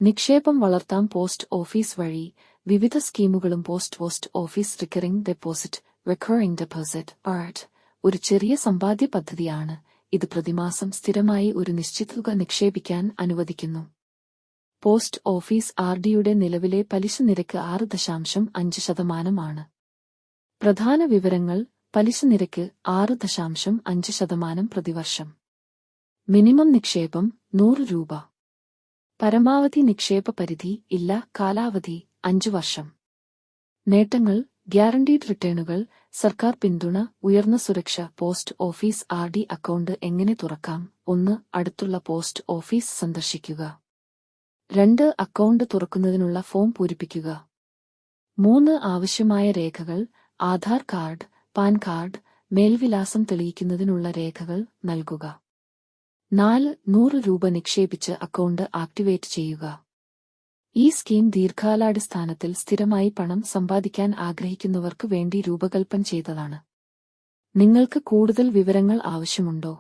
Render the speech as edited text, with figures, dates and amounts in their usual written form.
നിക്ഷേപം വളർത്താം post office വഴി. വിവിധ സ്കീമുകളും പോസ്റ്റ് ഓഫീസ് റിക്കറിംഗ് ഡെപ്പോസിറ്റ് ആർട്ട് ഒരു ചെറിയ സമ്പാദ്യ പദ്ധതിയാണ്. ഇത് പ്രതിമാസം സ്ഥിരമായി ഒരു നിശ്ചിത തുക നിക്ഷേപിക്കാൻ അനുവദിക്കുന്നു. പോസ്റ്റ് ഓഫീസ് ആർഡിയുടെ നിലവിലെ പലിശ നിരക്ക് 6.5% പ്രധാന വിവരങ്ങൾ: പലിശ നിരക്ക് 6.5% പ്രതിവർഷം. മിനിമം നിക്ഷേപം 100 രൂപ. പരമാവധി നിക്ഷേപ പരിധി ഇല്ല. കാലാവധി 5 വർഷം. നേട്ടങ്ങൾ: ഗ്യാരണ്ടീഡ് റിട്ടേണുകൾ, സർക്കാർ പിന്തുണ, ഉയർന്ന സുരക്ഷ. പോസ്റ്റ് ഓഫീസ് ആർഡി അക്കൗണ്ട് എങ്ങനെ തുറക്കാം? 1. അടുത്തുള്ള പോസ്റ്റ് ഓഫീസ് സന്ദർശിക്കുക. 2. അക്കൗണ്ട് തുറക്കുന്നതിനുള്ള ഫോം പൂരിപ്പിക്കുക. 3. ആവശ്യമായ രേഖകൾ: ആധാർ കാർഡ്, പാൻ കാർഡ്, മേൽവിലാസം തെളിയിക്കുന്നതിനുള്ള രേഖകൾ നൽകുക. 4. 100 രൂപ നിക്ഷേപിച്ച് അക്കൗണ്ട് ആക്ടിവേറ്റ് ചെയ്യുക. ഈ സ്കീം ദീർഘകാലാടിസ്ഥാനത്തിൽ സ്ഥിരമായി പണം സമ്പാദിക്കാൻ ആഗ്രഹിക്കുന്നവർക്ക് വേണ്ടി രൂപകൽപ്പന ചെയ്തതാണ്. നിങ്ങൾക്ക് കൂടുതൽ വിവരങ്ങൾ ആവശ്യമുണ്ടോ?